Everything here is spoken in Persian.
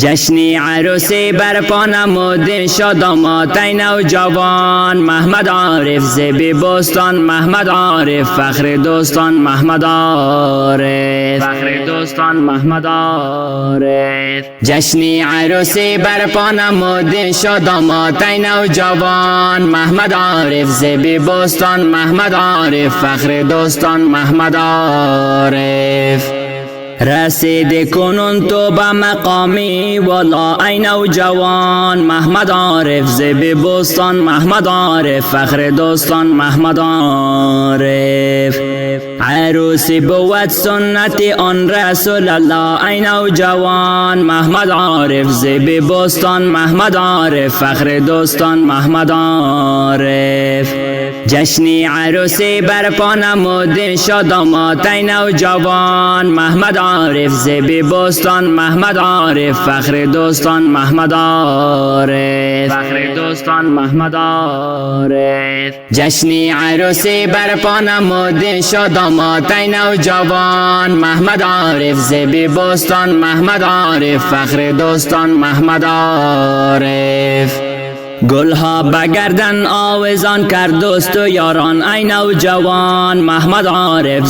جشنی عروسی برپا نمود شادامات ای نوجوان. محمد عارف زیبی بستان، محمد عارف فخر دوستان، محمد عارف فخر دوستان، محمد عارف. جشنی عروسی برپا نمود شادامات ای نوجوان. محمد عارف زیبی بستان، محمد عارف فخر دوستان، محمد عارف. رسید کنون تو به مقامی والا ای نوجوان. محمد عارف زیبی بستان، محمد عارف فخر دوستان، محمد عارف. عروسی بود سنت آن رسول الله ای نوجوان. محمد عارف زیبی بستان، محمد عارف فخر دوستان، محمد عارف. جشنی عروسی برپا نمود شادامات ای نوجوان. محمد عارف زیبی بستان، محمد عارف فخر دوستان، محمد عارف فخر دوستان، محمد عارف. جشنی عروسی برپا نمود شادامات ای نوجوان. محمد عارف زیبی بستان، محمد عارف فخر دوستان، محمد عارف. گلها بگردن آویزان کرد دوست و یاران ای نوجوان. محمد عارف